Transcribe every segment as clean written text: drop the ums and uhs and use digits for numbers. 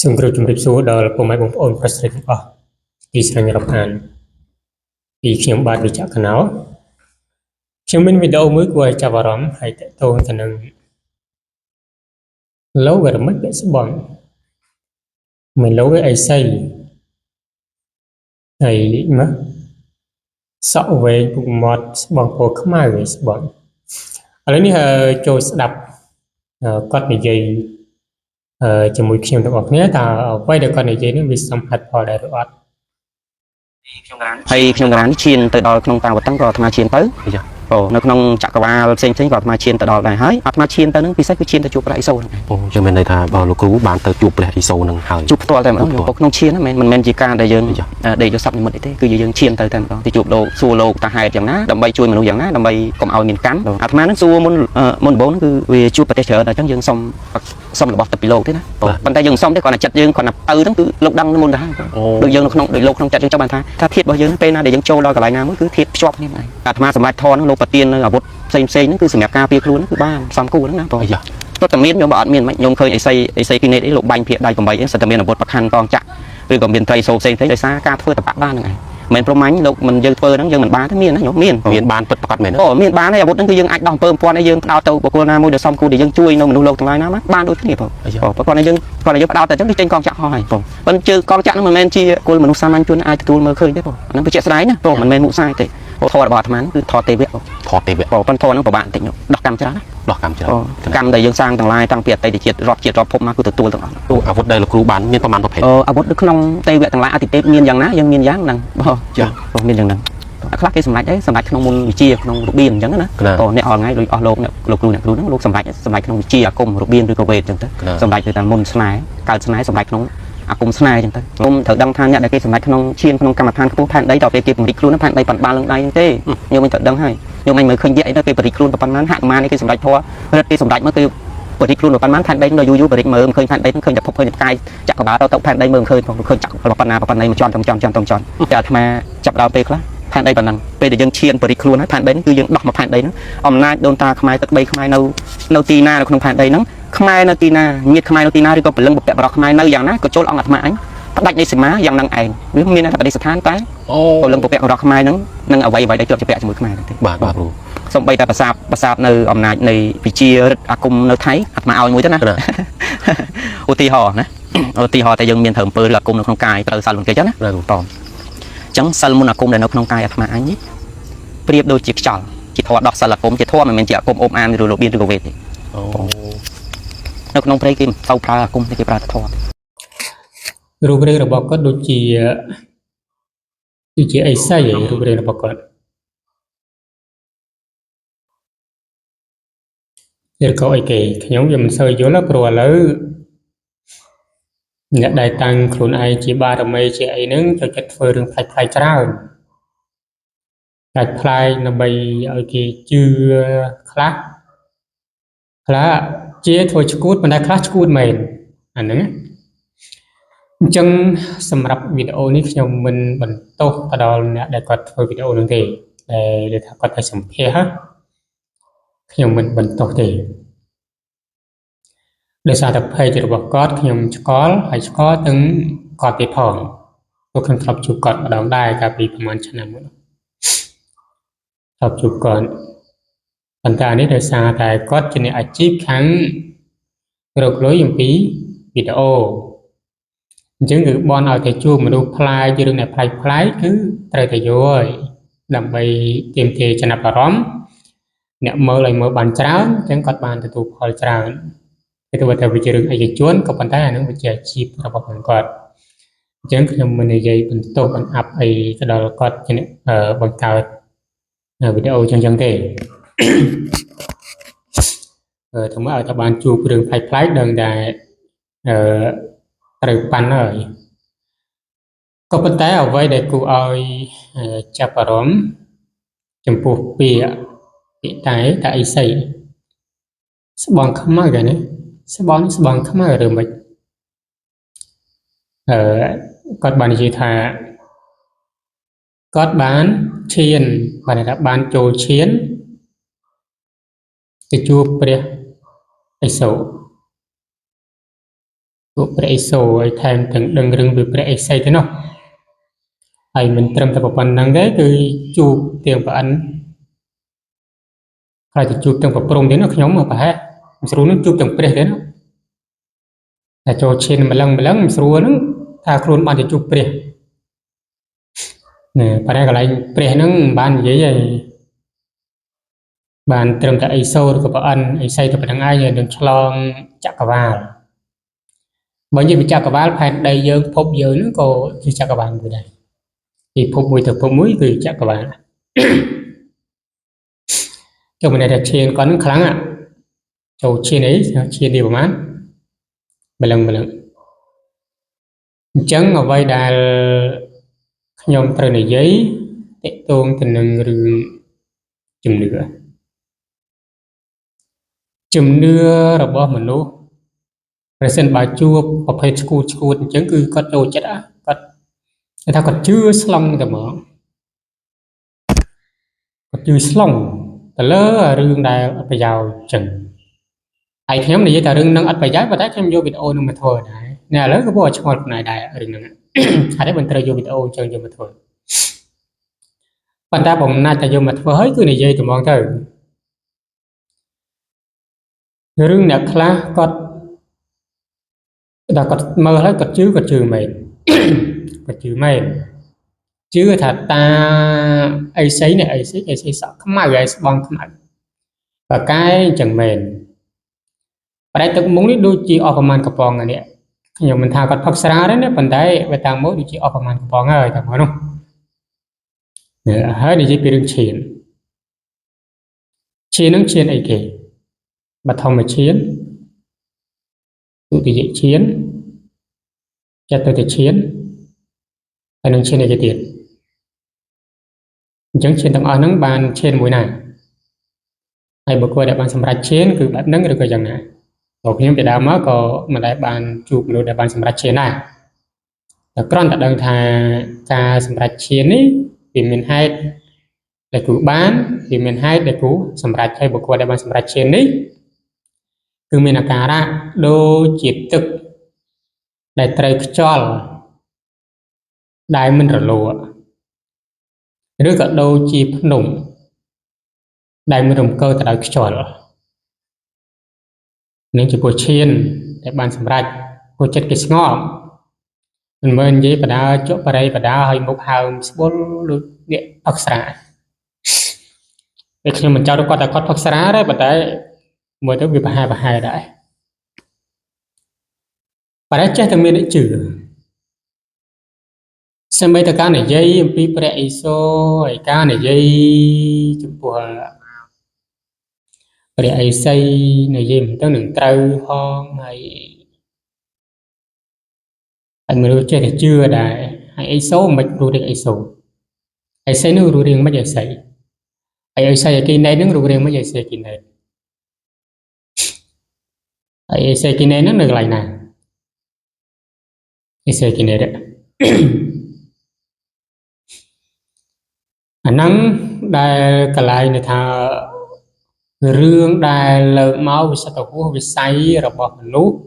សង្គ្រោះជំរាបសួរដល់ពុកម៉ែបងប្អូនប្រុសស្រីទាំងអស់ទីស្រឡាញ់រាប់អានពីខ្ញុំបាទវិជ្ជកណោខ្ញុំមានវីដេអូមួយគួរឲ្យចាប់អារម្មណ៍ហើយតកតងទៅនឹងលោវរមិចពាក់ស្បង់មិនលោវាអីសីហើយណាសក់វែងពុកមាត់ស្បង់ពណ៌ខ្មៅស្បង់ឥឡូវនេះចូលស្ដាប់គាត់និយាយជាមួយខ្ញុំទាំងអស់គ្នាតើអ្វីដែលគាត់និយាយនេះវាសមហេតុផលដែរឬអត់ហើយខ្ញុំកណាននេះឈានទៅដល់ក្នុងតាវតឹងក៏អាត្មាឈានទៅនៅក្នុងចក្រវាលផ្សេងៗក៏អាត្មាឈានទៅដល់ដែរហើយអាត្មាឈានទៅនឹងពិសេសគឺឈានទៅជួបព្រះអ៊ីសូហ្នឹងអូចឹងមានន័យថាបើលោកគ្រូបានទៅជួបព្រះអ៊ីសូនឹងហើយជួបផ្ទាល់តែម្ដងក្នុងឈានហ្នឹងមិនមែនជាការដែលយើងដេកយកសັບនិមិត្តអីទេគឺយើងឈានទៅតែម្ដងទៅជួបលោកសួរលោកតាហេតុយ៉ាងណាដើម្បីជួយមនុស្សយ៉ាងណាដើម្បីកុំឲ្យមានកម្មអាត្មានឹងសួរមុនដំបូងហ្នឹងគឺវាជួបប្រទេសច្រើនអញ្ចឹងយើងសុំរបស់ទៅពីលោកទេណាប៉ុន្តែយើងសុំទេគាត់តែចិត្តយើងគាត់ទៅហ្នឹងគឺលោកដឹងមុនទៅហើយដូចយើងនៅក្នុងដូចលោកក្នុងចិត្តយើងចាំបានថាធាតុរបស់យើងពេលណាដែលយើងចូលដល់កន្លែងណាមួយគឺធាតុភ្ជាប់គ្នាហ្នឹងអាត្មាសម្រាប់ធនហ្នឹងលោកប្រទាននៅអាវុធផ្សេងហ្នឹងគឺសម្រាប់ការពារខ្លួនគឺបានសំគូហ្នឹងណាបងទោះតែមានខ្ញុំបើអត់មានមិនខ្ញុំឃើញអីសីគីណេតអីលោកបាញ់ភាគដៃ8អីសិតតែមានអាវុធប្រខាន់កងចាក់ឬក៏មានត្រីសូផ្សេងដោយសារការធ្វើតបៈបានហ្នឹងឯងមិនប្រមាញ់លោកមិនយើងធ្វើហ្នឹងយើងមិនបានទេមានណាខ្ញុំមានបានពិតប្រកបមែនមានបានហើយអាវុធហ្នឹងគឺយើងអាចដោះអំពើពាន់ឲ្យយើងផ្ដោតទៅបុគ្គលណាមួយដែលសំគូដែលយើងជួយនៅមនុស្សលោកទាំងឡាយណាបានដូចគ្នាបងគាត់ឲ្យយើងផ្ដោតតែអញ្ចឹងគឺចេញកងចាក់ហោះហើយបងប៉ុន្តែជើកងចាក់ហ្នឹងមិនមែនជាគុលមនុស្សសាមញ្ញជនអាចទទួលមើលឃើញទេបងអាហ្នឹងវាជាក់ស្ដែងណាបងមិនមែនមុខសាយទេធម៌របស់អាត្មាគឺធម៌ទេវៈធម៌ទេវៈប៉ុន្តែធម៌ហ្នឹងពិបាកបន្តិចដោះកម្មច្រើនណាដោះកម្មច្រើនកម្មដែលយើងសាងទាំងឡាយតាំងពីអតីតជាតិរាប់ភពមកគឺទទួលទាំងអស់អាវុធដែលលោកគ្រូបានមានប្រមាណប្រភេទអាវុធនៅក្នុងទេវៈទាំងឡាយអតិទេពមានយ៉ាងណាយើងមានយ៉ាងហ្នឹងបងមានយ៉ាងហ្នឹងខ្លះគេសម្រេចក្នុងមុនវិជាក្នុងរបៀនអញ្ចឹងណាអ្នកអល់ថ្ងៃដូចអស់លោកលោកគ្រូអ្នកគ្រូហ្នឹងលោកសម្រេចក្នុងវិជាអាគមរបៀនឬក៏វេទអញ្ចឹងទៅសម្រេចទៅតាមមុនស្នេហ៍កើតស្នេហ៍សម្រេចក្នុងអាគមស្នេហ៍អញ្ចឹងទៅខ្ញុំត្រូវដឹងថាអ្នកដែលគេសម្រេចក្នុងឈានក្នុងកម្មដ្ឋានខ្ពស់ផែនដីតទៅពេលគេពង្រីកខ្លួនផែនដីប៉ុណ្ណឹងឡើងដៃហ្នឹងទេខ្ញុំមិនត្រូវដឹងហើយខ្ញុំមិនមើលឃើញយៈអីទៅពេលពង្រីកខ្លួនប៉ុណ្ណឹងហាក់ម៉ានគេសម្រេចធေါ်រត់គេសម្រេចមកគឺពង្រីកខ្លួនប៉ុណ្ណឹងផែនដីដល់យូរពង្រីកមើលមិនឃើញផែនដីឃើញតែភពឃើញតែផ្កាយចក្រវាលទៅផែនដីមើលមិនឃើញឃើញចក្រប៉ុណ្ណាមកចន់តែអាត្មាចាប់ដល់ពេលខ្លះផែនដីប៉ុណ្ណឹងពេលដែលយើងឈានបរិខ្លួនហើយផែនដីហ្នឹងគឺយើងដោះមកផែនដីហ្នឹងអំណាចដូនតាខ្មែរទឹកដីខ្មែរនៅទីណានៅក្នុងផែនដីហ្នឹងខ្មែរនៅទីណាញាតិខ្មែរនៅទីណាឬក៏ពលឹងបុព្វបរោះខ្មែរនៅយ៉ាងណាក៏ចូលអង្គអាត្មាអញផ្ដាច់នៃសីមាយ៉ាងនឹងឯងវាមានតែបដិស្ថានតែពលឹងបុព្វបរោះខ្មែរហ្នឹងនឹងអ្វីដែលជាប់ជាពាក់ជាមួយខ្មែរទេបាទគ្រូសំបីតែប្រាសាទនៅអំណាចនៃវិជារិទ្ធអាគមនៅថៃអាត្មាឲ្យមួយទៅណាឧទាហរណ៍តែយើងមានត្រូវអំពើឬអាគមនៅក្នុងកាយត្រូវសាល់លង្កេចណាតអញ្ចឹងសិលមុនអាគមដែលនៅក្នុងកាយអាត្មាអញនេះប្រៀបដូចជាខ្យល់ជាធម៌ដោះសិលអាគមជាធម៌មិនមែនជាអាគមអូបអានឬរបៀនឬក៏វេទទេនៅក្នុងព្រៃគេមិនទៅប្រើអាគមទេគេប្រើធម៌រូបរាងរបស់គាត់ដូចជាអីសីរូបរាងរបស់គាត់ឬក៏អីគេខ្ញុំវាមិនសូវយល់ព្រោះឥឡូវអ្នកដែលតាំងខ្លួនឯងជាបារមីជាអីហ្នឹងចូលចិត្តធ្វើរឿងផ្លែផ្ច្រើនផ្លែដើម្បីឲ្យគេជឿខ្លះជាធ្វើឈួតប៉ុន្តែខ្លះឈួតមែនអាហ្នឹងអញ្ចឹងសម្រាប់វីដេអូនេះខ្ញុំមិនបន្ទោសទៅដល់អ្នកដែលគាត់ធ្វើវីដេអូនោះទេដែលថាគាត់ទៅសម្ភាសខ្ញុំមិនបន្ទោសទេដោយសារតែ page របស់គាត់ខ្ញុំឆ្កល់ហើយឆ្កល់ទាំងគាត់ទៀតផងពួកខ្ញុំធ្លាប់ជួបគាត់ម្ដងដែរកាលពីប្រហែលឆ្នាំមុនធ្លាប់ជួបគាត់ប៉ុន្តែនេះដោយសារតែគាត់ជាអ្នកអាជីពខាងរកលុយអំពីវីដេអូអញ្ចឹងគឺបនឲ្យតែជួបមនុស្សផ្លាយជារឿងអ្នកផ្លាយគឺត្រូវតែយកហើយដើម្បីទាមទារចំណាប់អារម្មណ៍អ្នកមើលឲ្យមើលបានច្រើនអញ្ចឹងគាត់បានទទួលផលច្រើនគេទៅថាវាជារឿងឯកជនក៏ប៉ុន្តែអានឹងវាជាអាជីពរបស់គាត់អញ្ចឹងខ្ញុំមិននិយាយបន្ទោសបានអាប់អីទៅដល់គាត់ជាអ្នកបង្កើតវីដេអូចឹងទេធ្វើមកឲ្យតែបានជួបរឿងផ្លែកដឹងតែត្រូវប៉ាន់ហើយក៏ប៉ុន្តែអ្វីដែលគួរឲ្យចាប់អារម្មណ៍ចំពោះពាក្យតែអីសីស្បង់ខ្មៅដែរណាស្បង់ខ្មៅឬមិនគាត់បាននិយាយថាគាត់បានឈានបានចូលឈានទៅជួបព្រះអេសូ ពួកព្រះឥសូរឲ្យថែមទាំងដឹងរឿងពីព្រះឥសីទៅនោះហើយមិនត្រឹមតែប៉ុណ្្នឹងទេគឺជួបទាំងប្រអិនខ្លាចទៅជួបទាំងប្រព្រំទៀតណាខ្ញុំប្រហែលមិនស្រួលនឹងជួបទាំងព្រះទៀតណាតែចូលឈានម្លឹងមិនស្រួលហ្នឹងថាខ្លួនបានទៅជួបព្រះណែប៉ុន្តែកន្លែងព្រះហ្នឹងមិនបាននិយាយឲ្យបានត្រឹមតែឥសូរឬក៏ប្រអិនឥសីទៅប៉ុណ្្នឹងឯងនឹងឆ្លងចក្រវាលបើនិយាយពីចក្រវាលផែនដីយើងភពយើងហ្នឹងក៏ជាចក្រវាលមួយដែរពីភពមួយទៅភពមួយគឺចក្រវាលចុះមិនដែលឈានគាត់ហ្នឹងខ្លាំងចូលឈានអីឈាននេះប្រហែលម្លឹងអញ្ចឹងអ្វីដែលខ្ញុំត្រូវនិយាយតកតងទៅនឹងរឿងជំនឿរបស់មនុស្សប្រសិនបើជួបប្រភេទឈួតអញ្ចឹងគឺគាត់ចូលចិត្តគាត់ថាគាត់ជឿស្លង់តែហ្មងគាត់ជឿស្លង់ទៅលើរឿងដែលអត់ប្រយោជន៍អញ្ចឹងហើយខ្ញុំនិយាយតែរឿងនឹងអត់ប្រយោជន៍ប៉ុន្តែខ្ញុំយកវីដេអូនឹងមកធ្វើដែរនេះឥឡូវក៏ពួកឆ្ងល់ខ្លួនឯងដែររឿងហ្នឹងហើយមិនត្រូវយកវីដេអូអញ្ចឹងយកមកធ្វើប៉ុន្តែបំណាច់តែយកមកធ្វើហើយគឺនិយាយតែហ្មងទៅរឿងអ្នកខ្លះគាត់មើលហើយគាត់ជឿមែនគាត់ជឿមែនជឿថាតាអីសីនេះអីសីសក់ខ្មៅហើយស្បង់ខ្មៅបកែអញ្ចឹងមែនប្រែទឹកមុខនេះដូចជាអស់ប្រមាណកំប៉ុងនេះខ្ញុំមិនថាគាត់ផឹកស្រាទេណាប៉ុន្តែបើតាមមកដូចជាអស់ប្រមាណកំប៉ុងហើយតាមមកនោះហើយនិយាយពីរឿងឈាននឹងឈានអីគេបឋមឈានទុតិយឈានចតុតឈានហើយនឹងឈានអីគេទៀតអញ្ចឹងឈានទាំងអស់ហ្នឹងបានឈានមួយណាហើយបុគ្គលដែលបានសម្រេចឈានគឺបែបហ្នឹងឬក៏យ៉ាងណាបងខ្ញុំពីដើមមកក៏មិនដែលបានជួបមនុស្សដែលបានសម្រេចឈានដែរតែគ្រាន់តែដឹងថាការសម្រេចឈាននេះវាមានហេតុដែលគូបានវាមានហេតុដែលគូសម្រេចឲ្យបុគ្គលដែលបានសម្រេចឈាននេះគឺមានអាការៈដូចជាទឹកដែលត្រូវខ្យល់ដែលមិនរលោឬក៏ដូចជាភ្នំដែលមានរំកិលទៅដោយខ្យល់នឹងជាពួកឈានដែលបានសម្រេចពួកចិត្តគេស្ងប់មិនមែននិយាយបដាជក់បរិយបដាឲ្យមុខហើមស្បុលដូចអ្នកផឹកស្រាតែខ្ញុំមិនចោទគាត់ថាគាត់ផឹកស្រាទេប៉ុន្តែមើលទៅវាប្រហែលដែរប៉ុន្តែចេះតែមានអ្នកជឿសម្បីតែការនិយាយអំពីព្រះឥសូរហើយការនិយាយចំពោះព្រះឥសីនិយាយមិនទៅនឹងត្រូវផងហើយមនុស្សចេះតែជឿដែរហើយឥសូរមិនរូបរាងឥសូរឥសីនោះរូបរាងមិនឥសីហើយឥសីអគិណេនឹងរូបរាងមិនឥសីអគិណេហើយឥសីអគិណេនឹងនៅកន្លែងណាឥសីអគិណេអាហ្នឹងដែលកន្លែងថារឿងដែលលើកមកវាសិតទៅហួសវិស័យរបស់មនុស្ស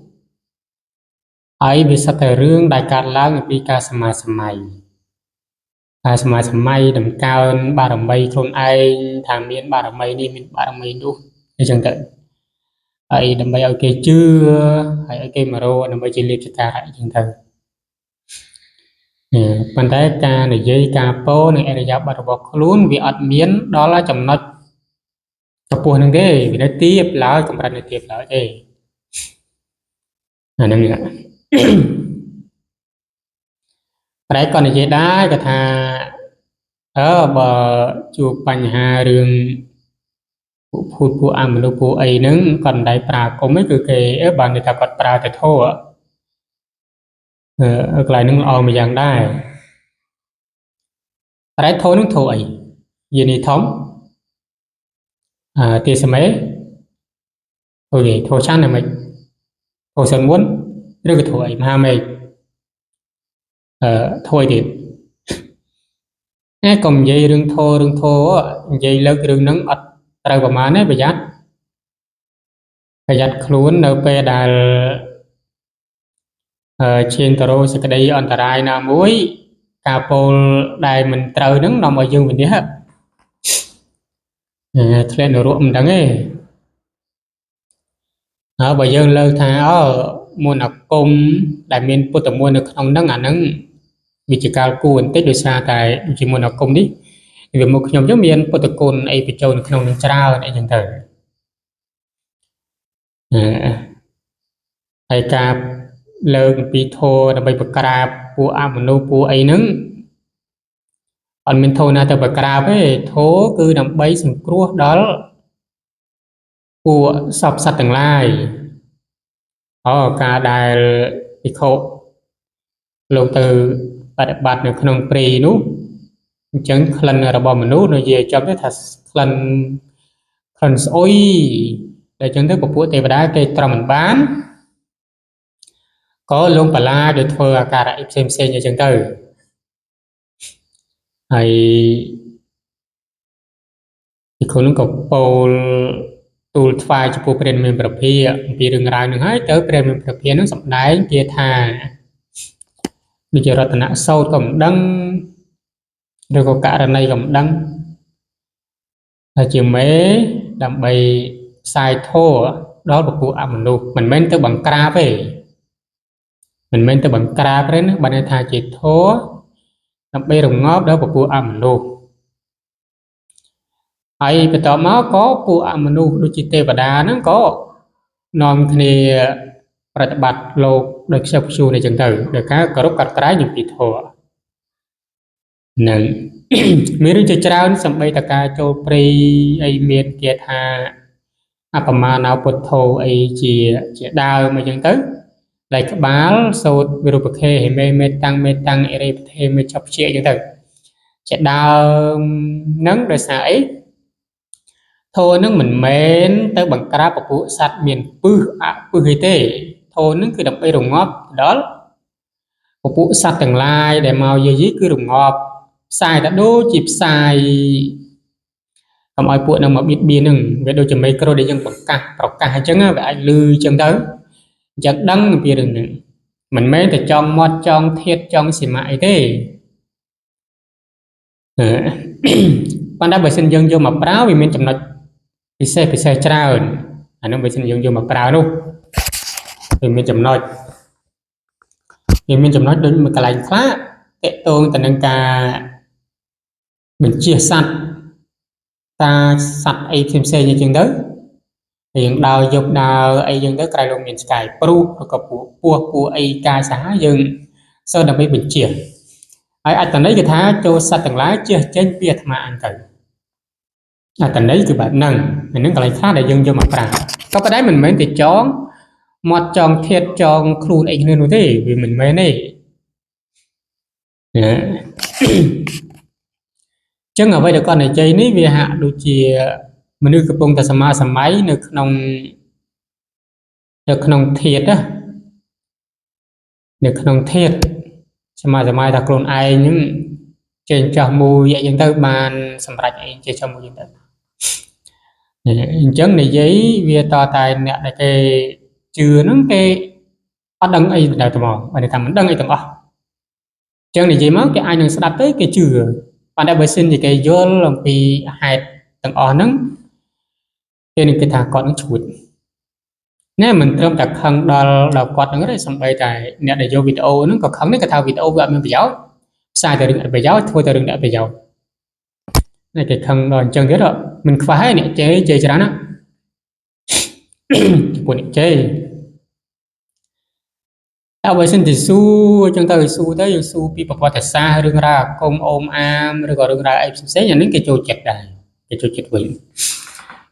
ហើយវាសិតតែរឿងដែលកើតឡើងពីការសមាសម័យតម្កើងបារមីខ្លួនឯងថាមានបារមីនេះមានបារមីនោះអញ្ចឹងទៅហើយដើម្បីឲ្យគេជឿហើយឲ្យគេមករកដើម្បីជាលាភសក្ការៈអញ្ចឹងទៅប៉ុន្តែការនិយាយការពោលនិងអរិយាប័ត្ររបស់ខ្លួនវាអត់មានដល់ចំណុចចំពោះនឹងទេវានៅទាបឡើយកម្រិតនៅទាបឡើយទេអាហ្នឹងប្រែក៏និយាយដែរក៏ថាបើជួបបញ្ហារឿងពួកភូតពួកអមនុស្សពួកអីហ្នឹងគាត់មិនដែលប្រើគុំទេគឺគេបានន័យថាគាត់ប្រើតែធោកន្លែងហ្នឹងល្អមួយយ៉ាងដែរប្រែធោនឹងធោអីយានីធំទាសមេអូខេធោឆានតែមិនធោសិនមុនឬក៏ធោអីមហាមេឃធោអីទៀតកុំនិយាយរឿងធោនិយាយលើករឿងហ្នឹងអត់ត្រូវប្រមាណទេប្រយ័ត្នខ្លួននៅពេលដែល trên tàu sẽ cái đây anh ta rai na muối cà pô đài mình trâu nướng nằm ở dương mình đi hết lên đồ ruộng đắng ấy ở bây giờ lơ thà ở môn học công đại miền bút tầm môn được không đắng nắng vì chỉ cao cuốn tết đối xa tại chỉ môn học công đi vì một nhóm giống miền bút tầm côn ấy bị trâu không đắng trao này chẳng thể hay cà lơ bị thô là bị bạc cà pu amanu pu ấy nắng anh mình thô na từ bạc cà với thô cứ nằm bay sừng cua đó của sập sạch từng lai cả đài bị khổ lâu từ bạt bạt được không pre nú chẳng lần là bỏ mình nú rồi về cho cái thật lần lần ôi để chẳng thức của tây đá cây trầm mình bán có luôn bà la được thưa cả đại xem như chẳng từ hay thì không có bầu tool file cho bộ phim mình bật vì đường ra đường hết tới phim mình bật nó sập đáy kia thà bây giờ là tận sâu cầm đăng rồi có cả lần này cầm đăng là chiều mấy đầm bầy sai thô đó là của mình luôn mình men tới bằng cra về mình men tới bằng cra đấy nó bạn thà chỉ thô đầm bầy đồng ngóp đó là của mình luôn ai bây giờ máu có của amanu đôi chỉ tê và đá nó có non thìประบัติโลกโดยเฉพาะชูในจังเตอร์โดยการกรบกัดกระไรอย่างปีโถหนึ่ง มีเรื่องจะเจ้าสัมไปตะการโจปรีไอเมียนเกียรธาอัปมานาปโทไอเจียเจียดาวมาจังเตอร์ไหลกบาลโซดวิรุปเคเห็นเมตังเอเรปเทเมจับเชียจังเตอร์เจียดาวนั้นโดยสายโทนึงเหมือนเมนเตอร์บังกราปปุสัตเมียนปื้อให้เต้โทนึงคือดับไปรองงอบđóปปุสัตต่างลายแต่มาเยอะๆคือรองงอบสายแต่ดูจีบสายทำไอ้พวกนั้นมาบิดเบียนหนึ่งเวลาจะไม่กระโดดยังปากกาจังแบบไอ้ลือจังđóจากดังเบียนหนึ่งมันไม่แต่จองมอดจองเทียดจองสิมาไอ้เต้ปันได้ไปเส้นยังโยมาเปล่าวิมินจำนวนพิเศษเจ้าอันนั้นไปเส้นยังโยมาเปล่านู่วิมินจำนวนวิมินจำนวนโดยมันกลายคล้าเตะตรงแต่นังกาเหมือนเชี่ยสัตว์ตาสัตว์ไอ้พิมเซนอย่างเด้ออย่างดาวยกดาวไอ้ยังเด้อกลายลงเหมือนสกายปลูแล้วก็ปูไอ้กาสายังเสด็จไปเป็นเชี่ยไอ้ตอนนี้คือท้าโจสัตว์ต่างหลายเชี่ยเจนเปียธรรมอันเตอตอนนี้คือแบบนั่งมันนั่งอะไรค่าได้ยังโยมาปราก็ไปได้mình mới thì chónมอดจองเทียดจองครูไอ้เนี่ยนู่นที่vì mình mới này chứ ở đây được con này chơi ní vì hạ đôi chìa mình đưa cái bông ta sắm máy được nông thiệt á được nông thiệt sắm máy ta clone ai những trên cho mùi vậy dân tới bàn sắm rạch ấy trên cho mùi dân tới chấn này giấy vì to tài nè là cái chưa nó cái bắt đăng ấy là tụi mò và để thằng đăng ấy tụi mò chấn này giấy mất cái ai đang đặt tới cái chưa bạn đã bơi xin thì cái vô làm vì hai tầng on nắng cho nên cái thằng con nó chuột nếu mình trong tập khăn đào quạt nó rất xong bài tại nè để vô video nó có khăn đấy cái thao video gọi mình giáo sai từ đừng bị giáo thôi từ đừng đã bị giáo này cái khăn đòn chân thế rồi mình phải nè chơi cho nó buồn chơi tao bơi xin thì su chúng ta su tới su pi bọc thật xa đừng ra công ôm am rồi gọi đừng ra em xé nhà đến cái chỗ chật này cái chỗ chật vậy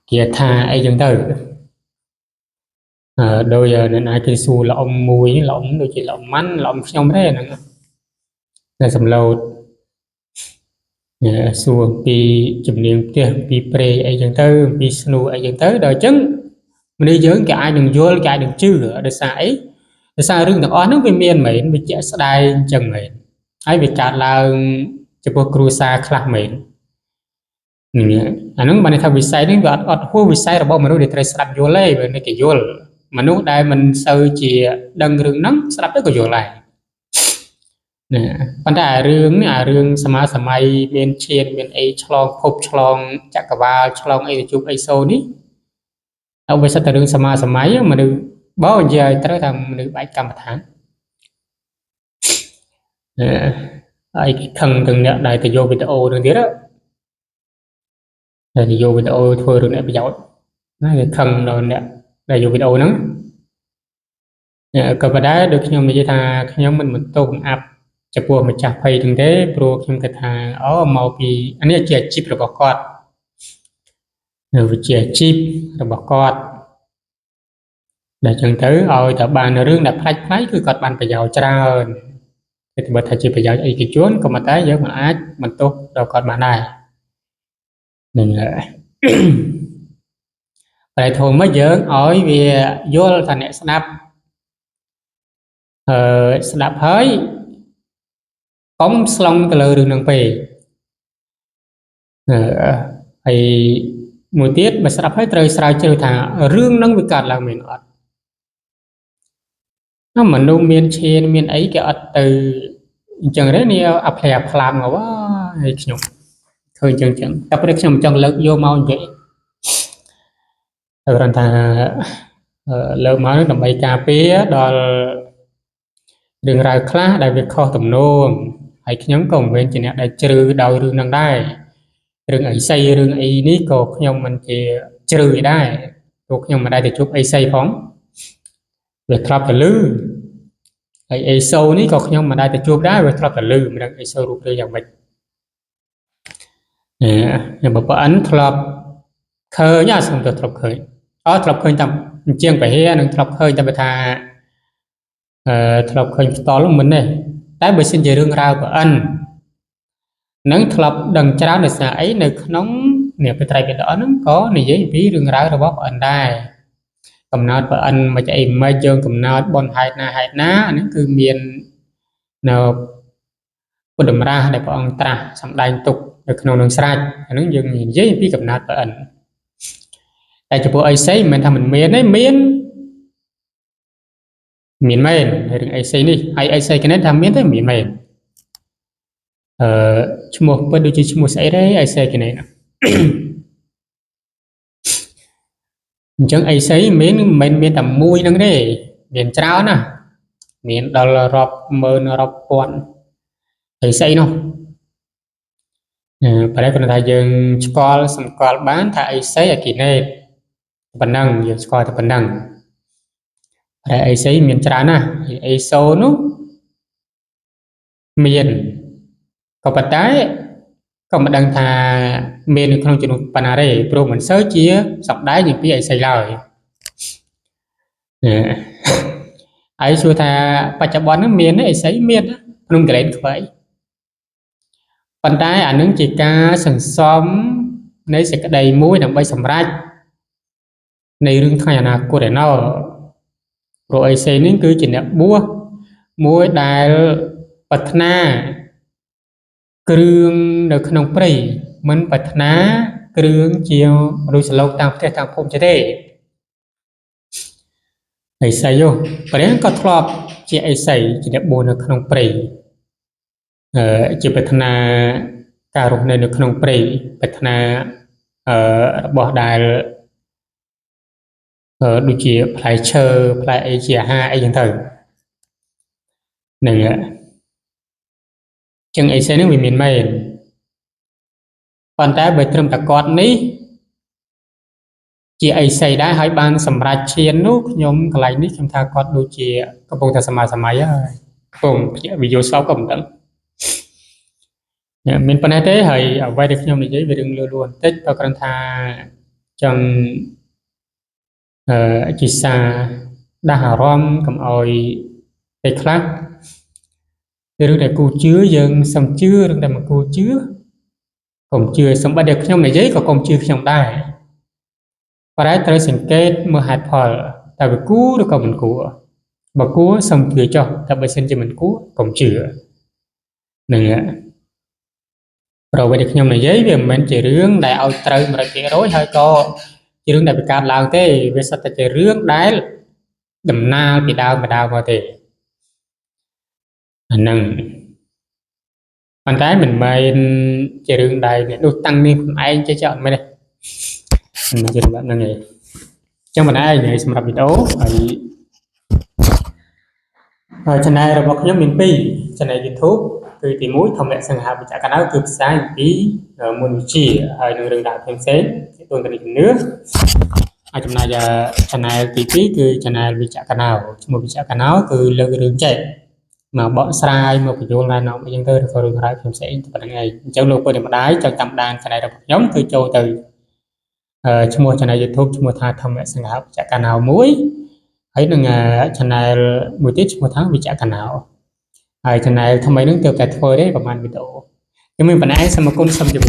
kia tha ai chúng ta đôi giờ nên ai cái su là ông mùi là ông đôi chỉ là ông mắn là ông xong thế này là sầm lâu su pi chụp niệm tiền pi pre ai chúng ta pi snu ai chúng ta đòi chứng mình đi dưỡng cái ai đừng vô cái ai đừng chữ ở đây sai sao rừng thằng nó về miền mền bị chạy đai chẳng mền ai bị chặt là chụp cru sa khạc mền anh nó bạn thằng bị sai đến vợ hô bị sai là bao mà nó để trai sập vô lấy về cái vô mà lúc đây mình sơ chỉ đằng rừng nắng sắp tới có vô lại nè vấn đề rừng sắm ai bên trên bên ấy chlong khop chlong chắc cả ba chlong ấy chụp ấy sâu ní ông bây giờ từ rừng sắm ai mà được bao giờ tới thằng được 7 cầm tháng nè ai cái thằng từng nè đại từ vô video đường tiết đó thì vô video thôi rồi nè bây giờ nói cái thằng rồi nè đại vô video nó cơ bản được nhóm mình tha nhóm mình tô cùng ápจะปัวมาจากไปถึงได้โปรคิมกระทาอ๋อมาปีอันนี้เจียจิบระบบกอดเจียจิบระบบกอดđể chẳng tới ở tập bàn ở rương đặt playคือ กอด bàn ประโยชน์ច្រើនthìបើថាជាប្រយោជន៍អីគេជួនក៏មកតែយើងមិនអាចបន្ទោសដល់គាត់បានដែរនឹងតែធំមកយើងឲ្យវាយល់ថាអ្នកស្ដាប់ស្ដាប់ហើយកុំស្លងទៅលើរឿងហ្នឹងពេកហើយមួយទៀតបើស្ដាប់ហើយត្រូវស្រាវជ្រាវថារឿងហ្នឹងវាកើតឡើងមែនអត់ណាមនុស្សមានឈានមានអីគេអត់ទៅអញ្ចឹងទេនេះអាផ្លែផ្លាមមកហើយខ្ញុំឃើញអញ្ចឹងតែព្រឹកខ្ញុំចង់លើកយកមកនិយាយតែគ្រាន់ថាលើកមកដើម្បីការពារដល់រឿងរ៉ាវខ្លះដែលវាខុសទំនោរហើយខ្ញុំក៏មិនមែនជាអ្នកដែលជ្រៅដោយរឿងហ្នឹងដែររឿងអីសីរឿងអីនេះក៏ខ្ញុំមិនជាជ្រៅដែរព្រោះខ្ញុំមិនដែលទៅជួបអីសីផងវាធ្លាប់ទៅលឺហើយអេសូនេះក៏ខ្ញុំមិនដែលទៅជួបដែរវាធ្លាប់ទៅលឺមិនដឹងអេសូរូបរាងយ៉ាងម៉េចបើប្រអិនធ្លាប់ឃើញសូមទៅធ្លាប់ឃើញធ្លាប់ឃើញតាមអញ្ចឹងប្រហែលនឹងធ្លាប់ឃើញតែបើថាធ្លាប់ឃើញផ្ទាល់មិនទេតែបើសិនជារឿងរ៉ាវប្រអិននឹងធ្លាប់ដឹងច្រើនដោយសារអីនៅក្នុងនេះបត្រៃបិទហ្នឹងក៏និយាយពីរឿងរ៉ាវរបស់ប្រអិនដែរកំណត់ប្រអិនមកអីមិនយើងកំណត់បនហេតុណាហ្នឹងគឺមាននៅពុទ្ធតម្រាស់ដែលព្រះអង្គត្រាស់សម្ដែងទុកនៅក្នុងនឹងស្រេចអាហ្នឹងយើងនិយាយពីកំណត់ប្រអិនតែចំពោះអីសីមិនមែនថាមិនមានទេមានមែនរឿងអីសីនេះហើយអីសីគ្នាថាមានទេមានមែនឈ្មោះពិតដូចជាឈ្មោះស្អីទេអីសីគ្នាអញ្ចឹងអីសីមិនមែនមានតែមួយហ្នឹងទេមានច្រើនណាមានដល់រាប់ម៉ឺនរាប់ពាន់អីសីនោះប្រហែលគាត់ថាយើងស្គាល់សម្គាល់បានថាអីសីអគិនេតប៉ុណ្ណឹងយើងស្គាល់តែប៉ុណ្ណឹងតែអីសីមានច្រើនណាស់អីសូនោះមានក៏ប៉ុន្តែក៏មិនដឹងថាមាននៅក្នុងចំនួនប៉ុណ្ណាទេព្រោះមិនសូវជាសម្ដែងពីអីសីឡើយហើយសួរថាបច្ចុប្បន្នហ្នឹងមានអីសីមានក្នុងកលែនខ្វៃប៉ុន្តែអានឹងជាការសន្សំនៃសេចក្តីមួយដើម្បីសម្រេចនៃរឿងថ្ងៃអនាគតឯណោះព្រោះអីសីនេះគឺជាអ្នកបួសមួយដែលប្រាថ្នាគ្រឿងនៅក្នុងព្រៃមិនប្រាថ្នាគ្រឿងជាមនុស្សលោកតាមផ្ទះតាមភូមិទេអីសីយោព្រះក៏ធ្លាប់ជាអីសីជាអ្នកបួសនៅក្នុងព្រៃជាប្រាថ្នាការរស់នៅក្នុងព្រៃប្រាថ្នារបស់ដែលដូចជាផ្លែឈើផ្លែអីជាអាហារអីចឹងទៅនឹងចឹងអីសីនឹងវាមានមែនប៉ុន្តែបើត្រឹមតែគាត់នេះជាអីសីដែរហើយបានសម្រេចឈាននោះខ្ញុំកន្លែងនេះខ្ញុំថាគាត់ដូចជាកំពុងតែសម័យហើយកំពុងភ្ញាក់វិយោសោកក៏មិនដឹងមានប៉ុណ្ណេះទេហើយអ្វីដែលខ្ញុំនិយាយវារឿងលឿនបន្តិចក៏គ្រាន់ថាចង់ជាសារដាស់អារម្មណ៍កុំអោយពេលខ្លះរឿងដែលគូជឿយើងសំជឿរឿងដែលមិនគូជឿកុំជឿសម្បត្តិដែលខ្ញុំនិយាយក៏កុំជឿខ្ញុំដែរប៉ុន្តែត្រូវសង្កេតមើលហេតុផលតើវាគួរឬក៏មិនគួរបើគួរសំជឿចុះតែបើសិនជាមិនគួរកុំជឿនឹងប្រវត្តិដែលខ្ញុំនិយាយវាមិនមែនជារឿងដែលឲ្យត្រូវ 100% ហើយក៏ជារឿងដែលបង្កើតឡើងទេវាសុទ្ធតែជារឿងដែល đầm na bị đau có thể nâng bàn tay mình mày chơi đường đầy để đôi tăng lên ai chơi chọn mày đây mình chơi bạn là nghề trong mình ai nghề xem bị đấu phải chân này là bọc nhóm miền Pi chân này YouTube từ tìm mũi thông lệ sang hạ bị trả cả áo cực sai tí muốn chỉ ở đường đại thêm xế tôi cần nước trong này là chân này tí từ chân này bị trả cả nào một bị trả cả áo từ lưng đường chạy mà bọn sai một cái vô là nó mới dân tư được rồi phải thêm sẽ vào ngày trong lúc để mà đái cho tầm đàn chân này là nhóm từ châu từ trong một chân này YouTube trong một tháng thông lệ sang hạ trả cả nào muối ấy là chân này buổi tiết một tháng bị trả cả nào chân này thông mấy nước tiêu kẹt thôi đấy và man bị đổ nhưng mình vẫn ai xem mà cũng xem được